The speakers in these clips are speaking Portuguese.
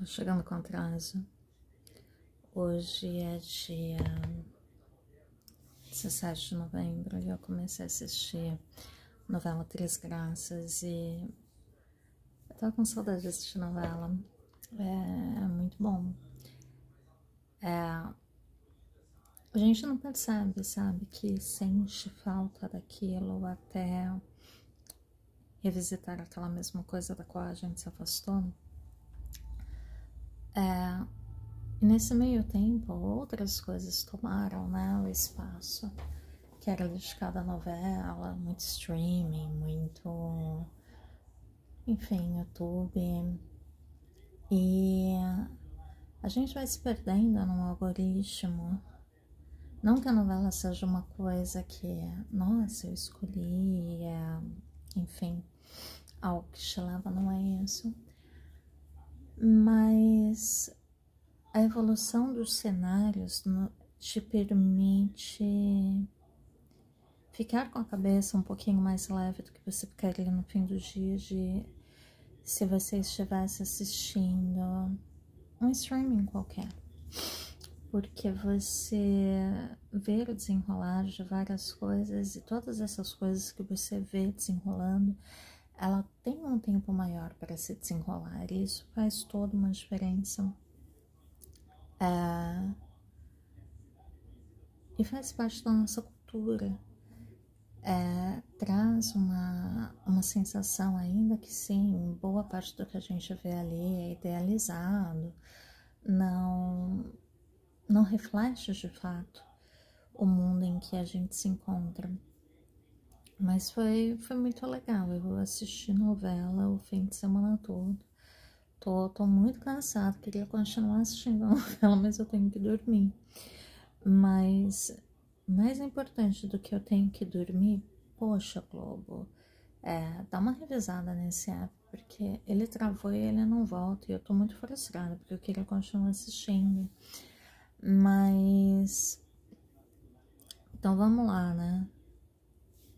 Tô chegando com atraso. Hoje é dia 17 de novembro e eu comecei a assistir a novela Três Graças e eu tava com saudade de assistir novela. É muito bom. A gente não percebe, sabe, que sente falta daquilo até revisitar aquela mesma coisa da qual a gente se afastou. E nesse meio tempo, outras coisas tomaram, né, o espaço que era dedicado à novela, muito streaming, muito, enfim, YouTube. E a gente vai se perdendo num algoritmo. Não que a novela seja uma coisa que, nossa, eu escolhi, enfim, algo que te leva, não é isso. Mas a evolução dos cenários te permite ficar com a cabeça um pouquinho mais leve do que você ficaria no fim do dia se você estivesse assistindo um streaming qualquer. Porque você vê o desenrolar de várias coisas e todas essas coisas que você vê desenrolando, ela tem um tempo maior para se desenrolar e isso faz toda uma diferença. E faz parte da nossa cultura. Traz uma sensação, ainda que sim, boa parte do que a gente vê ali é idealizado, não reflete de fato o mundo em que a gente se encontra. Mas foi muito legal. Eu assisti novela o fim de semana todo. Tô muito cansada, queria continuar assistindo a novela, mas eu tenho que dormir. Mas mais importante do que eu tenho que dormir, poxa, Globo, dá uma revisada nesse app, porque ele travou e ele não volta, e eu tô muito frustrada, porque eu queria continuar assistindo. Mas então vamos lá, né?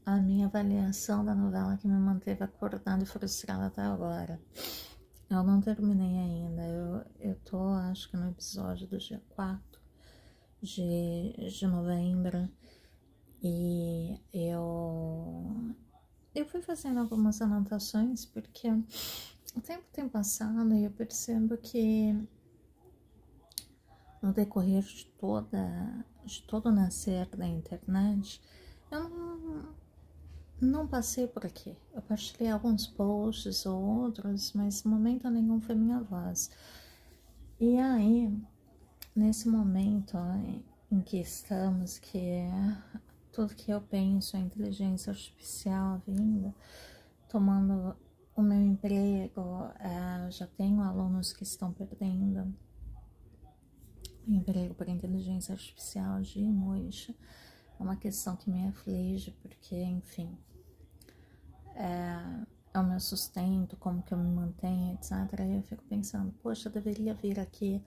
A minha avaliação da novela que me manteve acordada e frustrada até agora. Eu não terminei ainda, eu tô, acho que no episódio do dia 4 de novembro, e eu fui fazendo algumas anotações porque o tempo tem passado e eu percebo que no decorrer de todo o nascer da internet, eu não passei por aqui. Eu partilhei alguns posts ou outros, mas momento nenhum foi minha voz. E aí, nesse momento em que estamos, que tudo que eu penso é inteligência artificial vindo, tomando o meu emprego, já tenho alunos que estão perdendo o emprego por inteligência artificial dia e noite. É uma questão que me aflige, porque, enfim, é o meu sustento, como que eu me mantenho, etc. Aí eu fico pensando, poxa, eu deveria vir aqui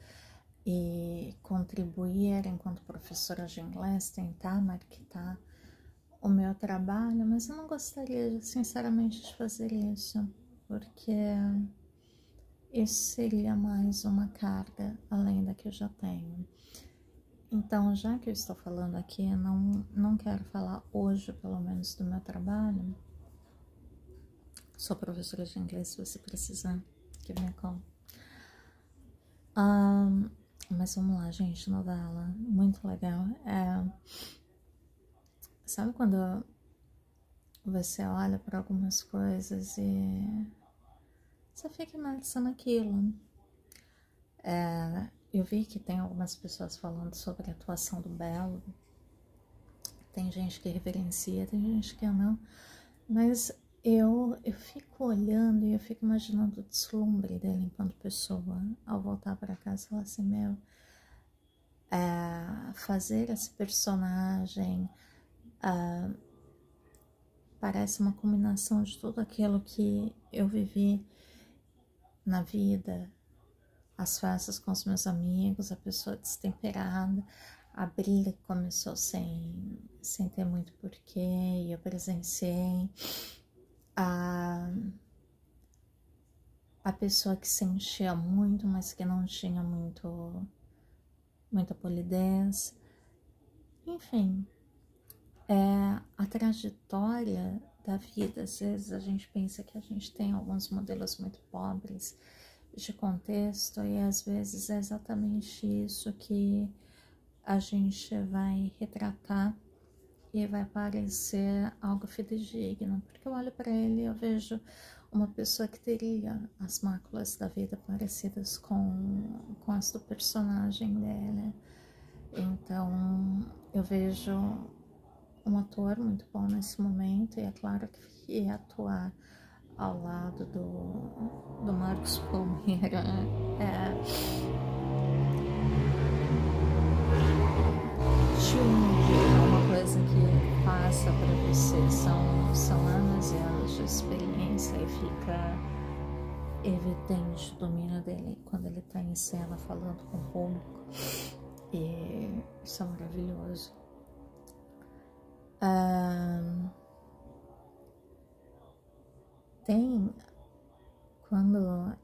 e contribuir enquanto professora de inglês, tentar marketar o meu trabalho, mas eu não gostaria, sinceramente, de fazer isso, porque isso seria mais uma carga além da que eu já tenho. Então, já que eu estou falando aqui, eu não quero falar hoje, pelo menos, do meu trabalho. Sou professora de inglês, se você precisar, give me a call. Mas vamos lá, gente, novela, muito legal. Sabe quando você olha para algumas coisas e você fica imersa naquilo? Eu vi que tem algumas pessoas falando sobre a atuação do Belo. Tem gente que reverencia, tem gente que não. Mas eu fico olhando e eu fico imaginando o deslumbre dele enquanto pessoa. Ao voltar para casa, falar assim, meu, fazer esse personagem parece uma combinação de tudo aquilo que eu vivi na vida. As festas com os meus amigos, a pessoa destemperada, a briga que começou sem ter muito porquê, e eu presenciei a a pessoa que se enchia muito, mas que não tinha muita polidez. Enfim, a trajetória da vida. Às vezes a gente pensa que a gente tem alguns modelos muito pobres de contexto, e às vezes é exatamente isso que a gente vai retratar e vai parecer algo fidedigno, porque eu olho para ele e eu vejo uma pessoa que teria as máculas da vida parecidas com as do personagem dele. Então eu vejo um ator muito bom nesse momento, e é claro que ia atuar ao lado do Marcos Palmeira é uma coisa que passa para você, são anos e anos de experiência, e fica evidente o domínio dele quando ele está em cena falando com o público, e isso é maravilhoso. Quando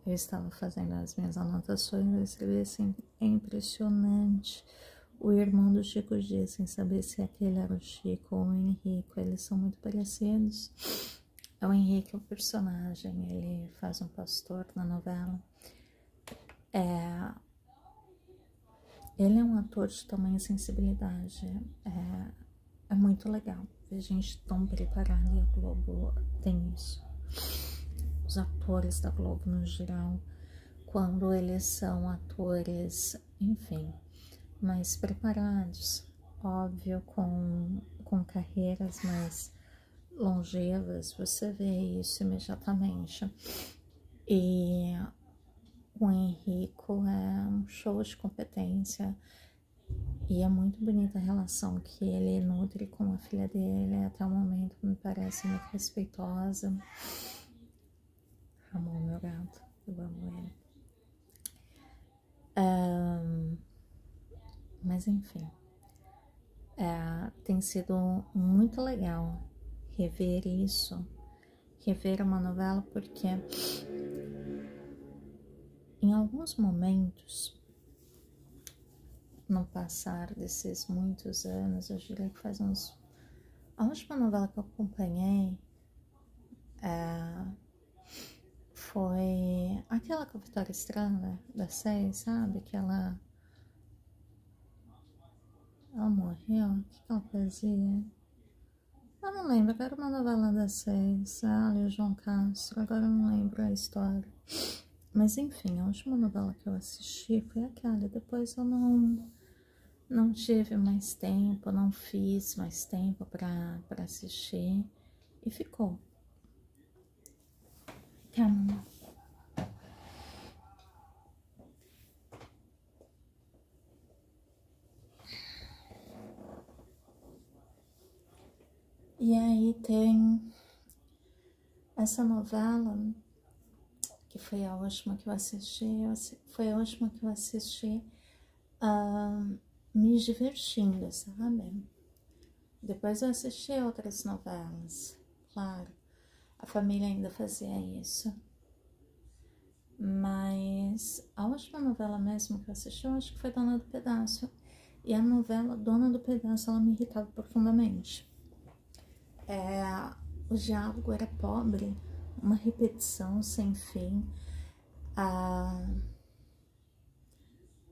eu estava fazendo as minhas anotações, eu escrevi assim: é impressionante o irmão do Chico G, sem saber se aquele era o Chico ou o Henrico. Eles são muito parecidos. O Henrique é o personagem, ele faz um pastor na novela. Ele é um ator de tamanha sensibilidade. É muito legal ver gente tão preparada, e a Globo tem isso. Os atores da Globo no geral, quando eles são atores, enfim, mais preparados, óbvio, com carreiras mais longevas, você vê isso imediatamente. E o Henrico é um show de competência, e é muito bonita a relação que ele nutre com a filha dele. Até o momento me parece muito respeitosa. Ramon, meu gato, eu amo ele. Mas enfim, tem sido muito legal rever isso, rever uma novela, porque em alguns momentos, no passar desses muitos anos, eu diria que faz uns... A última novela que eu acompanhei foi aquela com a Vitória Estrada, da Seis, sabe? Que ela morreu, o que ela fazia? Eu não lembro, era uma novela da Seis, ela e o João Castro, agora eu não lembro a história. Mas enfim, a última novela que eu assisti foi aquela. Depois eu não tive mais tempo, não fiz mais tempo para assistir, e ficou. Calma. E aí tem essa novela, que foi a última que eu assisti, me divertindo, sabe? Depois eu assisti outras novelas, claro, a família ainda fazia isso. Mas a última novela mesmo que eu assisti, eu acho que foi Dona do Pedaço. E a novela Dona do Pedaço, ela me irritava profundamente. O diálogo era pobre, uma repetição sem fim.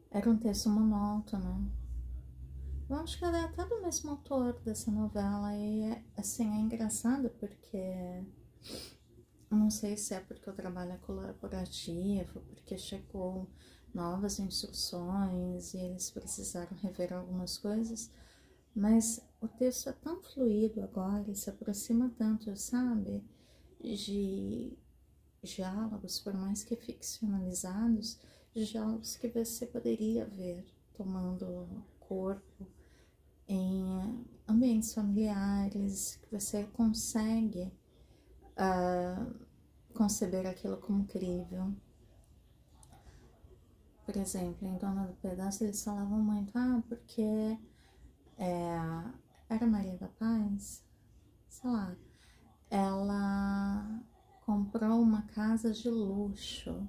Era um texto monótono. Eu acho que ela é até do mesmo autor dessa novela. E assim, é engraçado porque... Não sei se é porque o trabalho é colaborativo, porque chegou novas instruções e eles precisaram rever algumas coisas, mas o texto é tão fluido agora e se aproxima tanto, sabe, de diálogos, por mais que ficcionalizados, de diálogos que você poderia ver tomando corpo em ambientes familiares, que você consegue conceber aquilo como crível. Por exemplo, em Dona do Pedaço eles falavam muito, porque era Maria da Paz, sei lá, ela comprou uma casa de luxo.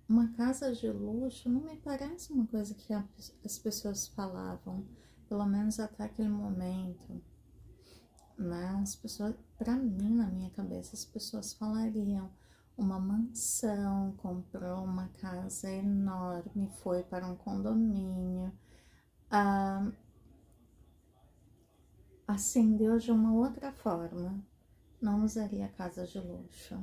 Uma casa de luxo não me parece uma coisa que as pessoas falavam, pelo menos até aquele momento, né? As pessoas, para mim, na minha cabeça, as pessoas falariam uma mansão, comprou uma casa enorme, foi para um condomínio, acendeu de uma outra forma. Não usaria casa de luxo.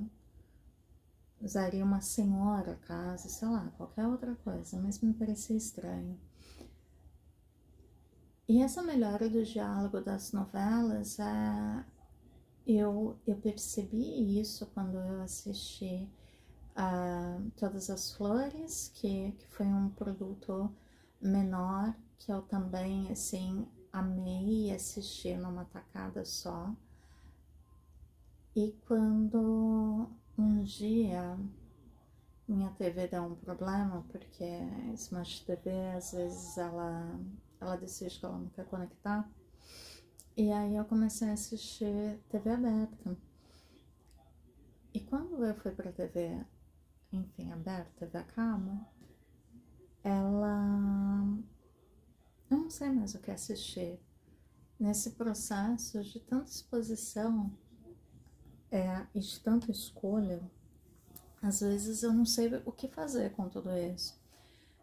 Usaria uma senhora casa, sei lá, qualquer outra coisa, mas me parecia estranho. E essa melhora do diálogo das novelas, eu percebi isso quando eu assisti Todas as Flores, que foi um produto menor, que eu também, assim, amei assistir numa tacada só. E quando um dia minha TV deu um problema, porque a Smart TV, às vezes, ela decide que ela não quer conectar. E aí eu comecei a assistir TV aberta. E quando eu fui pra TV, enfim, aberta, TV a cabo, eu não sei mais o que assistir. Nesse processo de tanta exposição e de tanta escolha, às vezes eu não sei o que fazer com tudo isso.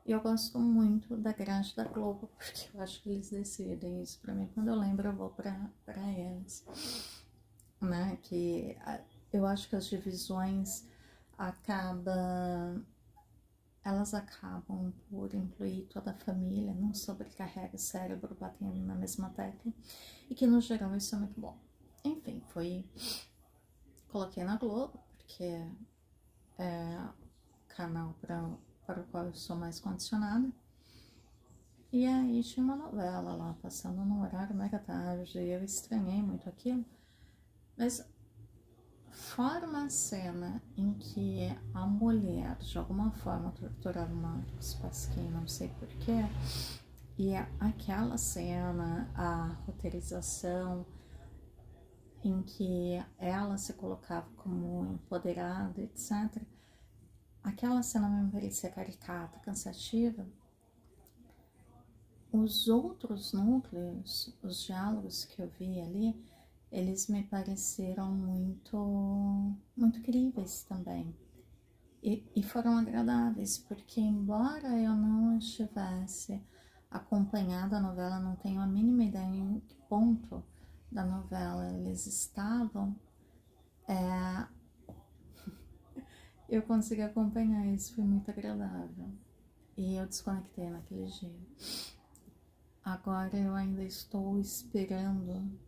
E eu gosto muito da grade da Globo, porque eu acho que eles decidem isso pra mim. Quando eu lembro, eu vou pra eles. Né? Que eu acho que as divisões elas acabam por incluir toda a família, não sobrecarrega o cérebro batendo na mesma tecla. E que, no geral, isso é muito bom. Enfim, coloquei na Globo, porque é o canal para o qual eu sou mais condicionada. E aí tinha uma novela lá, passando no horário mega tarde, e eu estranhei muito aquilo. Mas fora uma cena em que a mulher, de alguma forma, torturava o Marcos Pasquim, não sei porquê, e aquela cena, a roteirização, em que ela se colocava como empoderada, etc., aquela cena me parecia caricata, cansativa. Os outros núcleos, os diálogos que eu vi ali, eles me pareceram muito críveis também. E foram agradáveis, porque embora eu não estivesse acompanhada a novela, não tenho a mínima ideia em que ponto da novela eles estavam, eu consegui acompanhar isso, foi muito agradável. E eu desconectei naquele dia. Agora eu ainda estou esperando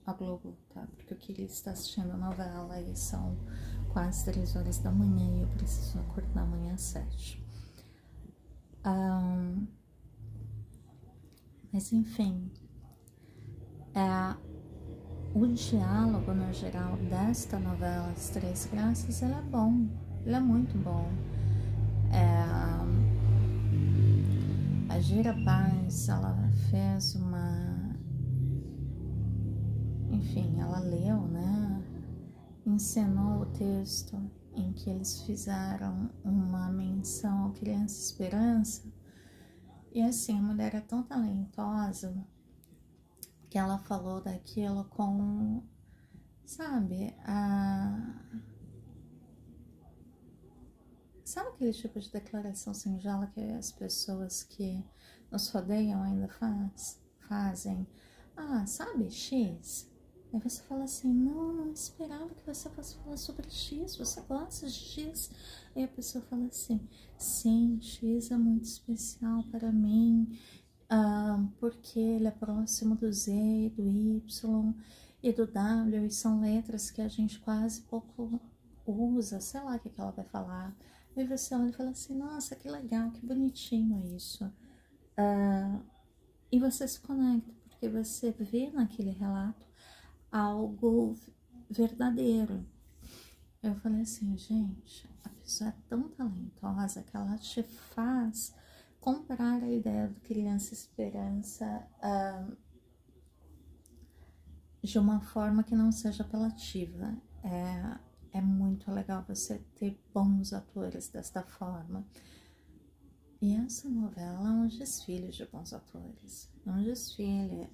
a Globo, tá? Porque eu queria estar assistindo a novela e são quase 3 horas da manhã e eu preciso acordar amanhã às 7. Mas enfim, o diálogo no geral desta novela, As Três Graças, ele é bom, ele é muito bom. A Gira Paz, ela fez enfim, ela leu, né? Encenou o texto em que eles fizeram uma menção ao Criança Esperança. E assim, a mulher é tão talentosa que ela falou daquilo com, sabe, sabe aquele tipo de declaração singela que as pessoas que nos rodeiam ainda fazem? Sabe, X? Aí você fala assim, não esperava que você fosse falar sobre X, você gosta de X? Aí a pessoa fala assim, sim, X é muito especial para mim, porque ele é próximo do Z, do Y e do W, e são letras que a gente quase pouco usa, sei lá o que ela vai falar. Aí você olha e fala assim, nossa, que legal, que bonitinho isso. E você se conecta, porque você vê naquele relato algo verdadeiro. Eu falei assim, gente, a pessoa é tão talentosa que ela te faz comprar a ideia do Criança Esperança de uma forma que não seja apelativa. é muito legal você ter bons atores desta forma. E essa novela é um desfile de bons atores. É um desfile,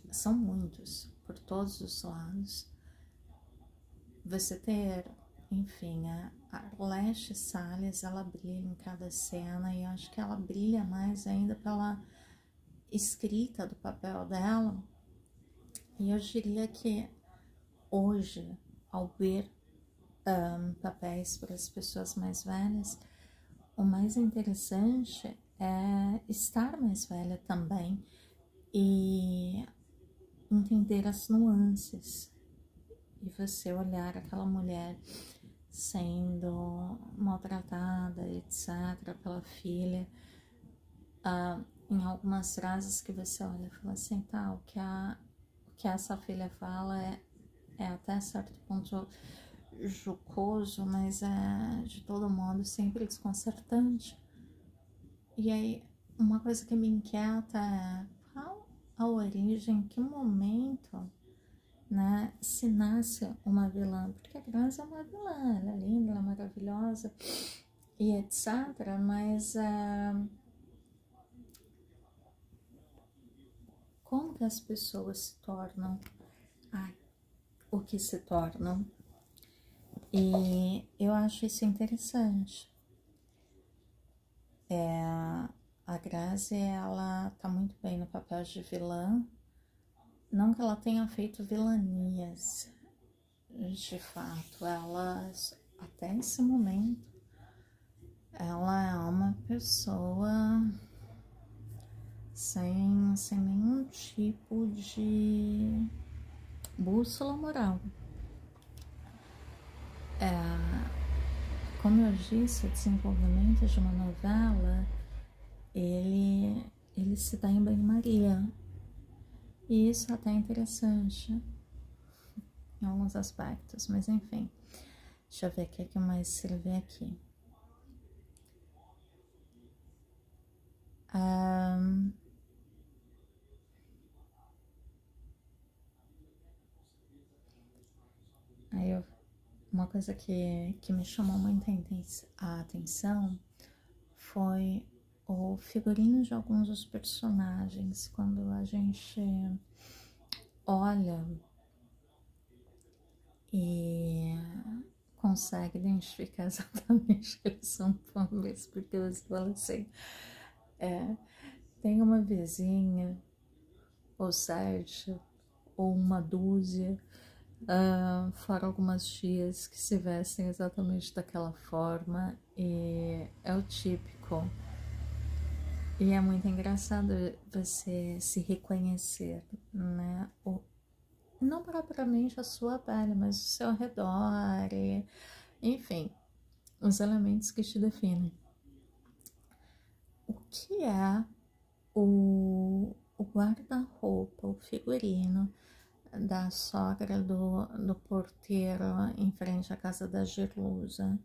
são muitos, por todos os lados. Você ter, enfim, a Arlete Salles, ela brilha em cada cena, e eu acho que ela brilha mais ainda pela escrita do papel dela. E eu diria que hoje, ao ver papéis para as pessoas mais velhas, o mais interessante é estar mais velha também e entender as nuances. E você olhar aquela mulher sendo maltratada, etc., pela filha, em algumas frases que você olha e fala assim, tá, o que essa filha fala é até certo ponto jocoso, mas é de todo modo sempre desconcertante. E aí, uma coisa que me inquieta é qual a origem, que momento, né, se nasce uma vilã, porque a Grazi é uma vilã, ela é linda, ela é maravilhosa e etc, mas como que as pessoas se tornam o que se tornam? E eu acho isso interessante. A Grazi, ela tá muito bem no papel de vilã, não que ela tenha feito vilanias, de fato, ela, até esse momento, ela é uma pessoa sem nenhum tipo de bússola moral. Como eu disse, o desenvolvimento de uma novela, ele se dá em banho-maria. E isso até é interessante em alguns aspectos, mas enfim. Deixa eu ver o que mais escrevi aqui. Aí uma coisa que me chamou muita a atenção foi o figurino de alguns dos personagens. Quando a gente olha e consegue identificar exatamente que eles são pobres, porque você fala assim, tem uma vizinha, ou 7, ou uma dúzia, fora algumas tias que se vestem exatamente daquela forma, e é o típico. E é muito engraçado você se reconhecer, né? Não propriamente a sua pele, mas o seu redor, enfim, os elementos que te definem. O que é o guarda-roupa, o figurino da sogra do porteiro em frente à casa da Gerlusa?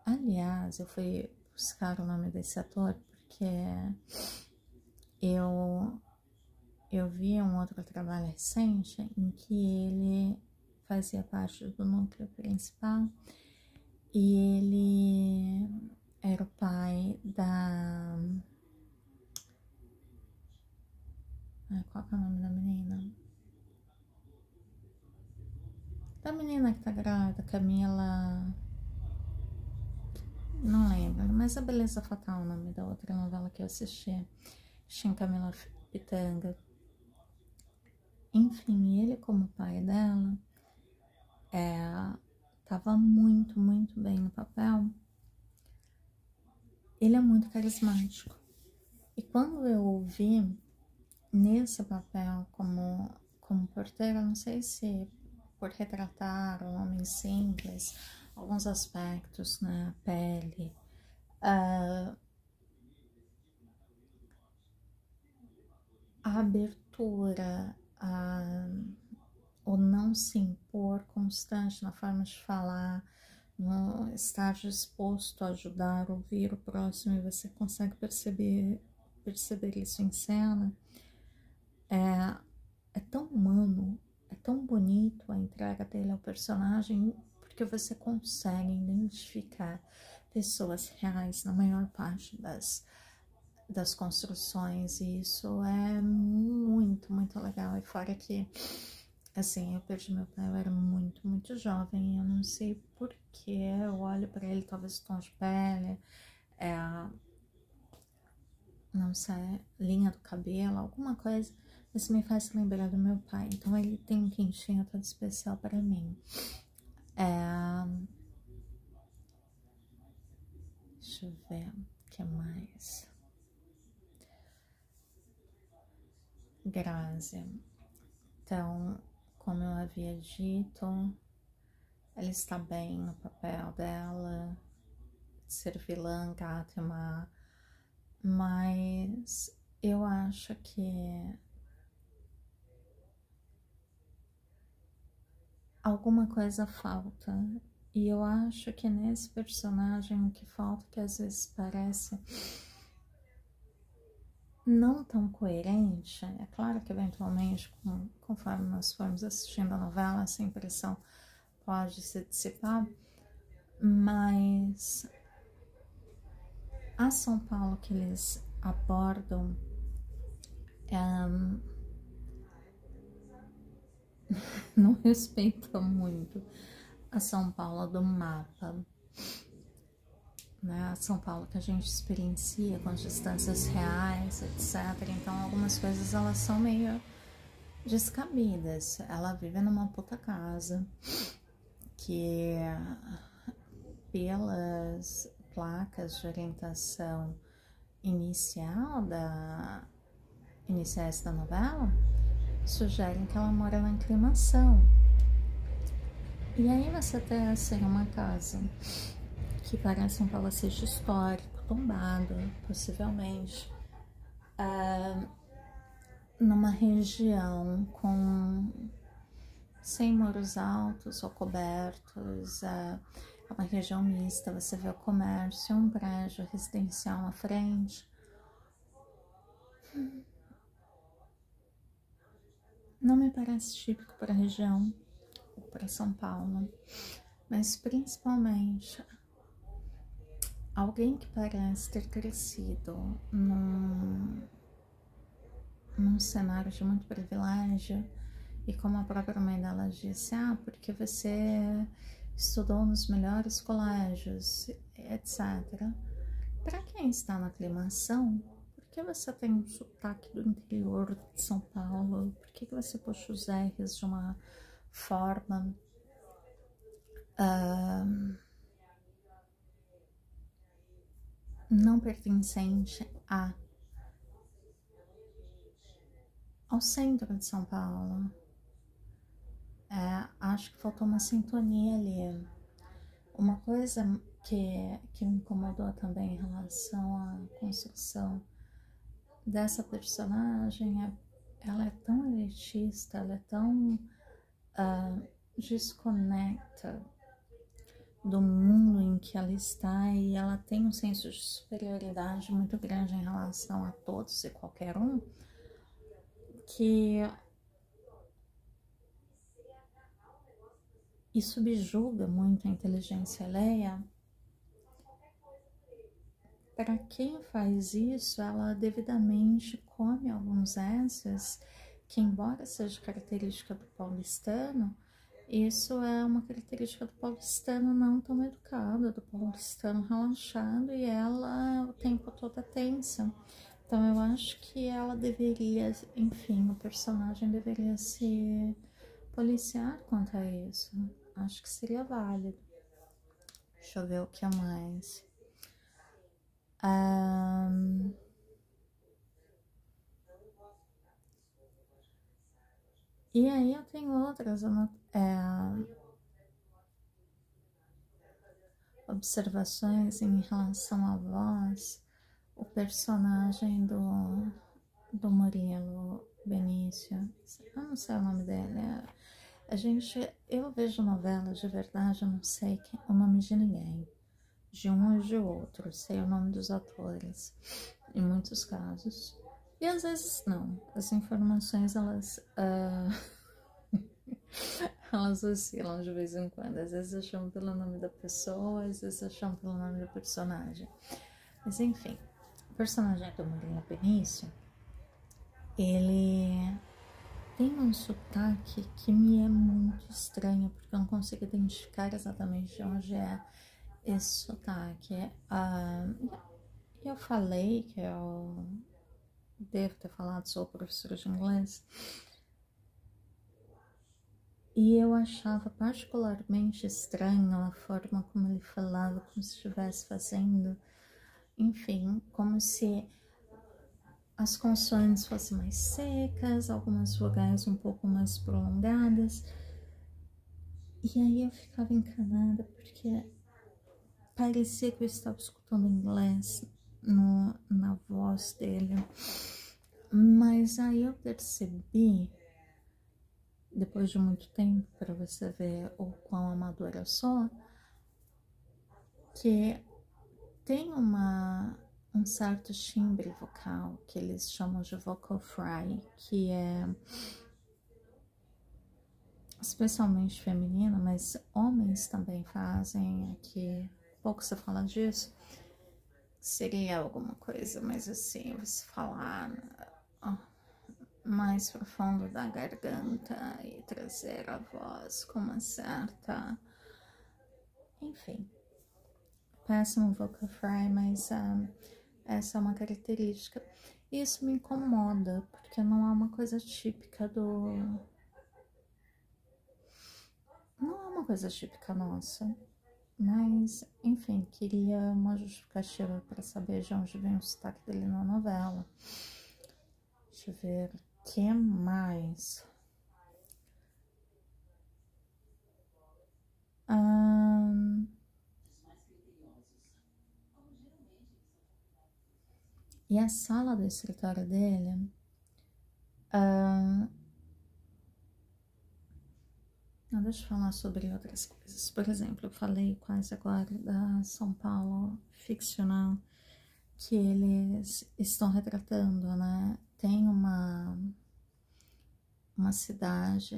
Aliás, eu fui buscar o nome desse ator porque eu vi um outro trabalho recente em que ele fazia parte do núcleo principal e ele era o pai da... qual que é o nome da menina? Da menina que tá grávida, Camila... Não lembro, mas A Beleza Fatal, o nome da outra novela que eu assisti. Tinha Camila Pitanga. Enfim, ele como pai dela tava muito, muito bem no papel. Ele é muito carismático. E quando eu o vi nesse papel como porteiro, não sei se por retratar um homem simples, alguns aspectos, né, a pele, a abertura, o não se impor constante na forma de falar, no estar disposto a ajudar, ouvir o próximo, e você consegue perceber isso em cena, é tão humano, é tão bonito a entrega dele ao personagem, porque você consegue identificar pessoas reais na maior parte das construções, e isso é muito, muito legal. E fora que, assim, eu perdi meu pai, eu era muito, muito jovem, eu não sei porquê, eu olho pra ele, talvez o tom de pele, não sei, linha do cabelo, alguma coisa, isso me faz lembrar do meu pai, então ele tem um quentinho todo especial para mim. Deixa eu ver o que mais. Grazi. Então, como eu havia dito, ela está bem no papel dela, de ser vilã, gata e má, mas eu acho que alguma coisa falta. E eu acho que nesse personagem o que falta, que às vezes parece não tão coerente, é claro que eventualmente, conforme nós formos assistindo a novela, essa impressão pode se dissipar, mas a São Paulo que eles abordam não respeita muito a São Paulo do mapa, né? A São Paulo que a gente experiencia com as distâncias reais, etc. Então algumas coisas elas são meio descabidas. Ela vive numa puta casa que, pelas placas de orientação iniciais da novela, sugerem que ela mora na Aclimação. E aí você tem assim uma casa que parece um palacete histórico, tombado, possivelmente, numa região sem muros altos ou cobertos, é uma região mista, você vê o comércio, um prédio residencial na frente. Não me parece típico para a região ou para São Paulo, mas principalmente alguém que parece ter crescido num cenário de muito privilégio, e como a própria mãe dela disse, porque você estudou nos melhores colégios, etc. Para quem está na Aclimação, por que você tem um sotaque do interior de São Paulo? Por que você puxa os R's de uma forma não pertencente ao centro de São Paulo? Acho que faltou uma sintonia ali. Uma coisa que me incomodou também em relação à construção dessa personagem, ela é tão elitista, ela é tão desconecta do mundo em que ela está, e ela tem um senso de superioridade muito grande em relação a todos e qualquer um, que e subjuga muito a inteligência alheia. Para quem faz isso, ela devidamente come alguns S's, que embora seja característica do paulistano, isso é uma característica do paulistano não tão educado, do paulistano relaxado, e ela o tempo todo é tensa. Então eu acho que ela deveria, enfim, o personagem deveria se policiar quanto a isso. Acho que seria válido. Deixa eu ver o que mais. E aí eu tenho outras observações em relação à voz. O personagem do Murilo Benício, eu não sei o nome dele. Eu vejo novela de verdade, eu não sei o nome de ninguém, de um ou de outro, sei o nome dos atores, em muitos casos, e às vezes não. As informações, elas Elas oscilam de vez em quando. Às vezes eu chamo pelo nome da pessoa, às vezes eu chamo pelo nome do personagem. Mas enfim, o personagem do Murilo Benício, ele tem um sotaque que me é muito estranho, porque eu não consigo identificar exatamente de onde é esse sotaque. Eu falei que eu devo ter falado, sou professora de inglês, e eu achava particularmente estranho a forma como ele falava, como se estivesse fazendo, enfim, como se as consoantes fossem mais secas, algumas vogais um pouco mais prolongadas. E aí eu ficava encanada porque parecia que eu estava escutando inglês na voz dele. Mas aí eu percebi, depois de muito tempo, para você ver o quão amadora eu sou, que tem um certo timbre vocal que eles chamam de vocal fry, que é especialmente feminino, mas homens também fazem, aqui pouco se fala disso. Seria alguma coisa mais assim, você falar mais profundo da garganta e trazer a voz com uma certa, enfim, péssimo vocal fry, mas essa é uma característica. Isso me incomoda, porque não é uma coisa típica não é uma coisa típica nossa. Mas, enfim, queria uma justificativa para saber de onde vem o sotaque dele na novela. Deixa eu ver o que mais. E a sala do escritório dele. Não, deixa eu falar sobre outras coisas. Por exemplo, eu falei quase agora da São Paulo ficcional, que eles estão retratando, né? Tem uma cidade,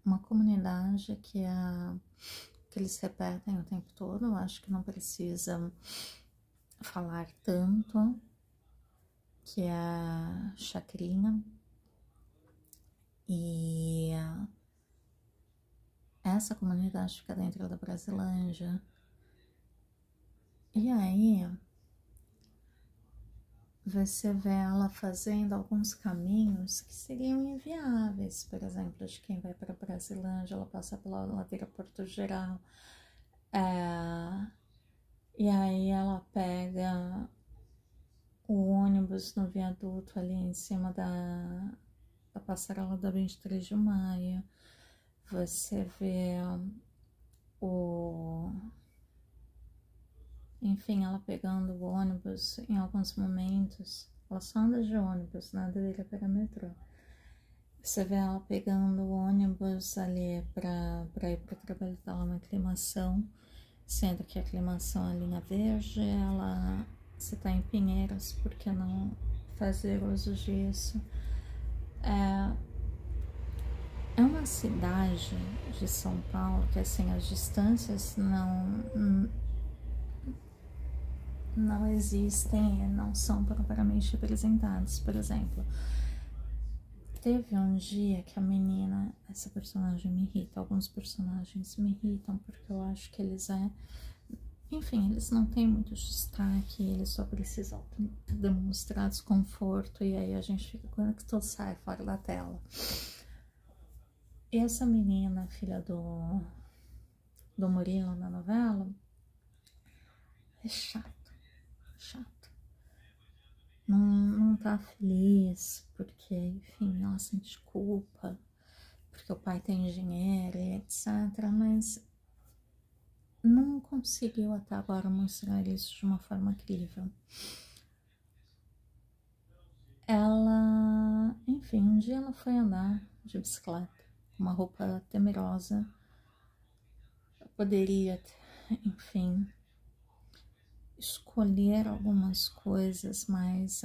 uma comunidade que eles repetem o tempo todo. Eu acho que não precisa falar tanto, que é a Chacrinha. E essa comunidade fica dentro da Brasilândia. E aí você vê ela fazendo alguns caminhos que seriam inviáveis. Por exemplo, de quem vai para Brasilândia, ela passa pela ladeira Porto Geral. E aí ela pega o ônibus no viaduto ali em cima da passarela da 23 de maio. Você vê enfim, ela pegando o ônibus em alguns momentos. Ela só anda de ônibus, nada dele pegar metrô. Você vê ela pegando o ônibus ali pra ir pro trabalho dela na aclimação, sendo que a aclimação é linha verde, se tá em Pinheiros, por que não fazer uso disso? É uma cidade de São Paulo que, assim, as distâncias não existem e não são propriamente representadas. Por exemplo, teve um dia que a menina, essa personagem me irrita, alguns personagens me irritam porque eu acho que enfim, eles não têm muito destaque, eles só precisam demonstrar desconforto e aí a gente fica quando que tudo sai fora da tela. E essa menina, filha do Murilo na novela, é chato. Não tá feliz porque, enfim, ela sente culpa porque o pai tem dinheiro e etc, mas não conseguiu até agora mostrar isso de uma forma crível. Ela, enfim, um dia ela foi andar de bicicleta com uma roupa temerosa. Eu poderia, enfim, escolher algumas coisas mais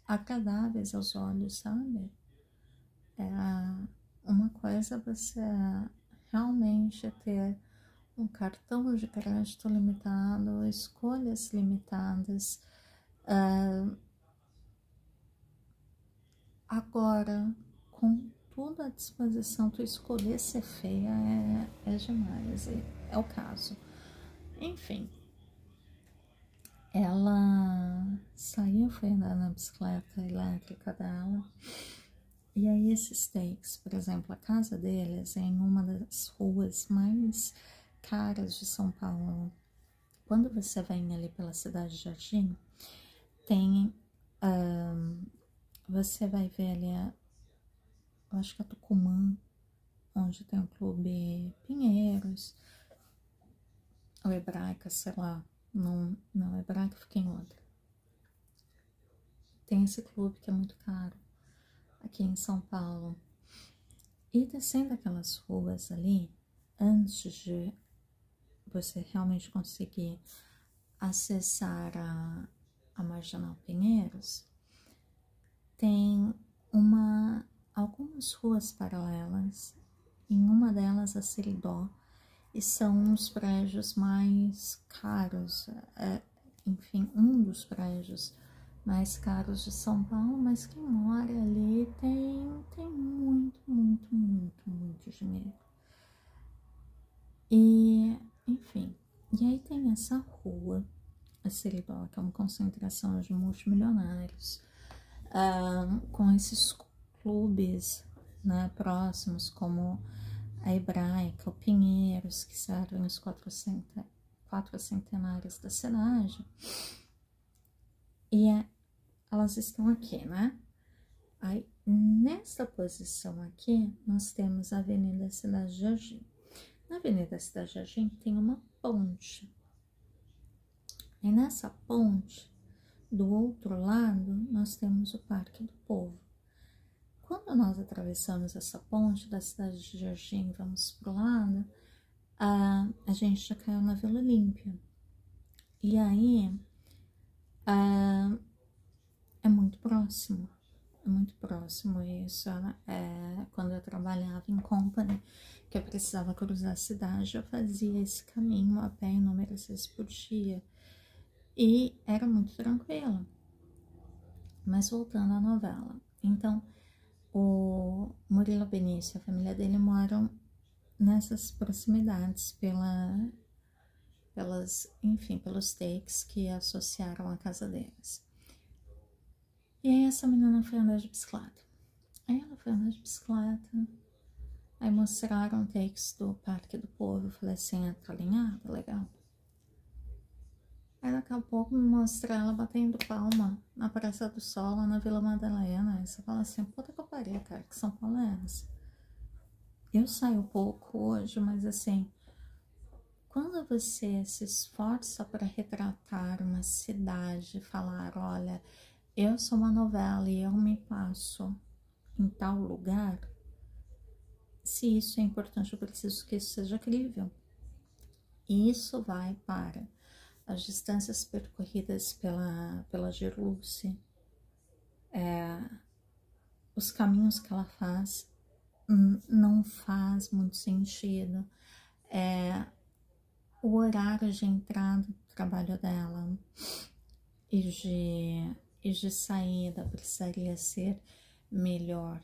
agradáveis aos olhos, sabe? uma coisa é você realmente ter um cartão de crédito limitado, escolhas limitadas. Agora, com tudo à disposição, tu escolher ser feia é demais, é o caso. Enfim, ela saiu, foi andar na bicicleta elétrica dela. E aí esses takes, por exemplo, a casa deles é em uma das ruas mais caras de São Paulo. Quando você vem ali pela Cidade Jardim, tem, você vai ver ali, eu acho que é Tucumã, onde tem o Clube Pinheiros, ou Hebraica, sei lá, não, Hebraica fica em outra. Tem esse clube que é muito caro, aqui em São Paulo. E descendo aquelas ruas ali, antes de você realmente conseguir acessar a Marginal Pinheiros, tem algumas ruas paralelas, em uma delas a Seridó, e são os prédios mais caros, enfim, um dos prédios mais caros de São Paulo, mas quem mora ali tem muito dinheiro. E, enfim, e aí tem essa rua, a Seridó, que é uma concentração de multimilionários, com esses clubes, né, próximos, como a Hebraica, o Pinheiros, que servem os 4 centenários da cidade. E elas estão aqui, né? Aí, nesta posição aqui, nós temos a Avenida Cidade Jardim. Na Avenida Cidade Jardim tem uma ponte. E nessa ponte, do outro lado, nós temos o Parque do Povo. Quando nós atravessamos essa ponte da Cidade de Jardim e vamos para o lado, a gente já caiu na Vila Olímpia. E aí, é muito próximo isso. Quando eu trabalhava em company, que eu precisava cruzar a cidade, eu fazia esse caminho a pé inúmeras vezes por dia. E era muito tranquilo. Mas voltando à novela. Então, o Murilo Benício e a família dele moram nessas proximidades pelos takes que associaram a casa deles. E aí essa menina foi andar de bicicleta. Aí ela foi andar de bicicleta, aí mostraram takes do Parque do Povo. Eu falei assim, tá alinhada, legal. Aí daqui a pouco me mostra ela batendo palma na Praça do Sol, lá na Vila Madalena. Aí você fala assim, puta que eu parei, cara, que São Paulo é essa? Eu saio pouco hoje, mas assim, quando você se esforça para retratar uma cidade, falar, olha, eu sou uma novela e eu me passo em tal lugar, se isso é importante, eu preciso que isso seja crível. E isso vai para as distâncias percorridas pela Gerluce, os caminhos que ela faz, não faz muito sentido, o horário de entrada do trabalho dela e de saída precisaria ser melhor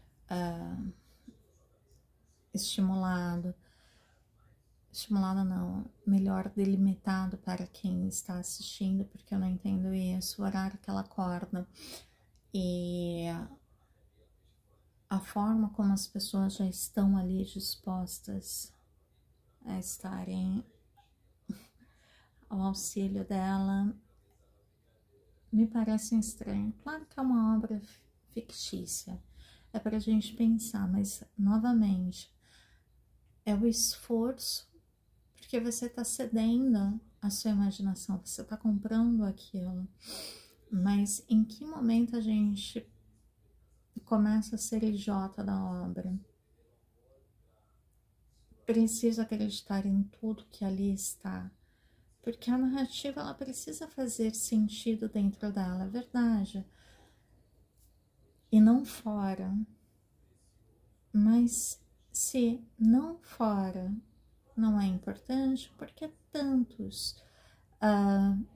melhor delimitado para quem está assistindo, porque eu não entendo isso, o horário que ela acorda e a forma como as pessoas já estão ali dispostas a estarem ao auxílio dela, me parece estranho. Claro que é uma obra fictícia, é para a gente pensar, mas novamente, é o esforço, porque você está cedendo a sua imaginação, você está comprando aquilo, mas em que momento a gente começa a ser idiota da obra? Preciso acreditar em tudo que ali está, porque a narrativa ela precisa fazer sentido dentro dela, é verdade, e não fora, mas se não fora não é importante, porque tantos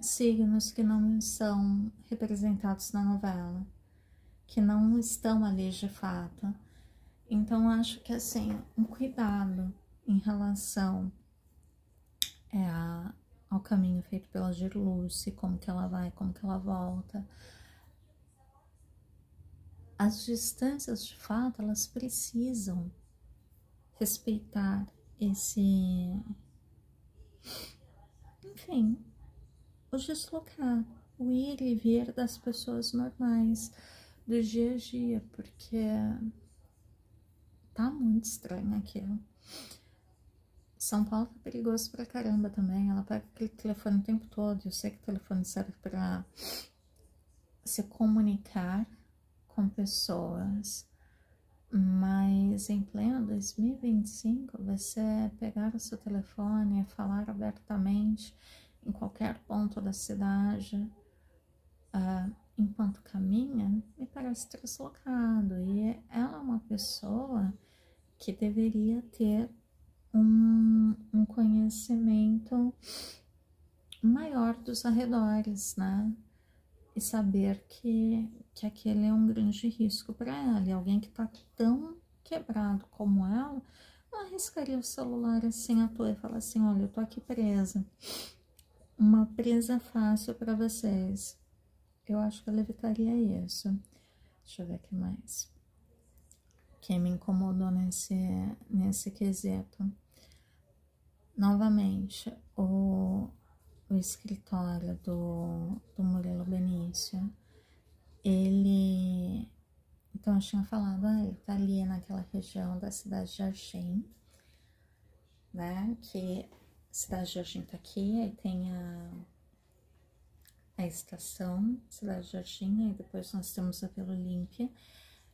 signos que não são representados na novela, que não estão ali de fato. Então, acho que, assim, um cuidado em relação ao caminho feito pela Gerluce, como que ela vai, como que ela volta. As distâncias, de fato, elas precisam respeitar esse... Enfim, o deslocar, o ir e vir das pessoas normais, do dia a dia, porque tá muito estranho aquilo. São Paulo tá perigoso pra caramba também, ela pega aquele telefone o tempo todo. Eu sei que o telefone serve pra se comunicar com pessoas, mas em pleno 2025, você pegar o seu telefone e falar abertamente em qualquer ponto da cidade, enquanto caminha, me parece deslocado. E ela é uma pessoa que deveria ter um conhecimento maior dos arredores, né? E saber que aquele é um grande risco para ela. E alguém que tá tão quebrado como ela, não arriscaria o celular assim à toa e falar assim: olha, eu tô aqui presa. Uma presa fácil para vocês. Eu acho que ela evitaria isso. Deixa eu ver aqui mais. Quem me incomodou nesse quesito. Novamente, o escritório do Murilo Benício, ele... Então, eu tinha falado, ele tá ali naquela região da cidade de Jardim, né? Que a cidade de Jardim tá aqui, aí tem a estação Cidade de Jardim, aí depois nós temos a Vila Olímpia,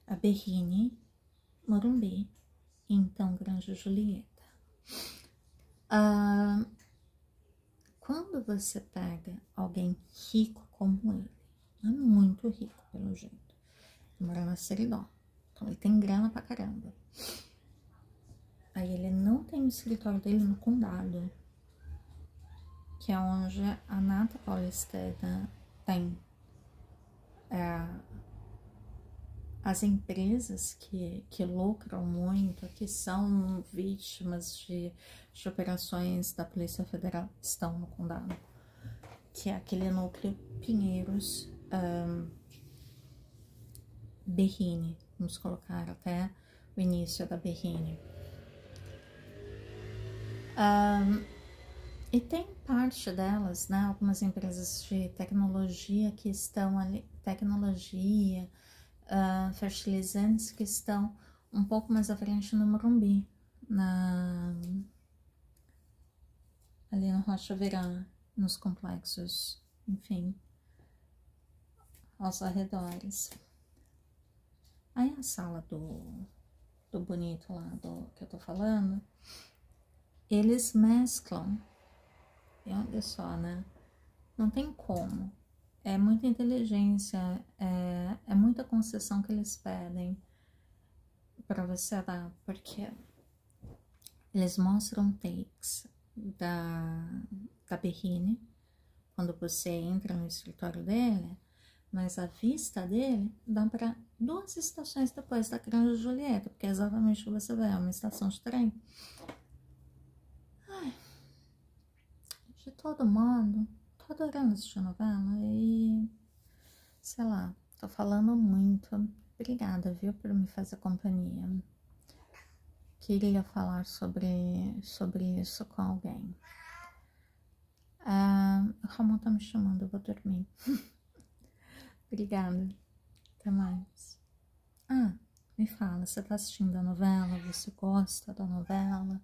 a Berrini, Morumbi, e então Grande Julieta. Quando você pega alguém rico como ele, é muito rico pelo jeito, mora na Seridó, então ele tem grana pra caramba. Aí ele não tem o escritório dele no condado, que é onde a Nata Paulistana tem as empresas que lucram muito, que são vítimas de operações da Polícia Federal, estão no condado, que é aquele núcleo Pinheiros, Berrini, vamos colocar até o início da Berrini. E tem parte delas, né, algumas empresas de tecnologia que estão ali, fertilizantes que estão um pouco mais à frente no Morumbi, ali no Rocha Verã, nos complexos, enfim, aos arredores. Aí a sala do bonito lá, que eu tô falando, eles mesclam, e olha só, né, não tem como. É muita inteligência, é muita concessão que eles pedem para você dar, porque eles mostram takes da Berrini quando você entra no escritório dele, mas a vista dele dá para 2 estações depois da Grande Julieta, porque é exatamente o que você vê, é uma estação de trem. Ai, de todo modo, tô adorando assistir novela e, sei lá, tô falando muito. Obrigada, viu, por me fazer companhia. Queria falar sobre isso com alguém. O Ramon tá me chamando, eu vou dormir. Obrigada. Até mais. Me fala, você tá assistindo a novela? Você gosta da novela?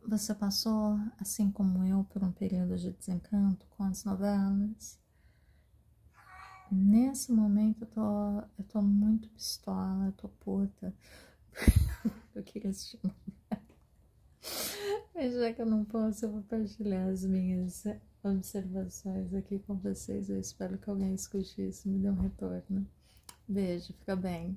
Você passou, assim como eu, por um período de desencanto com as novelas? Nesse momento eu tô muito pistola, eu tô puta. Eu queria assistir novela. Mas já que eu não posso, eu vou partilhar as minhas observações aqui com vocês. Eu espero que alguém escute isso e me dê um retorno. Beijo, fica bem.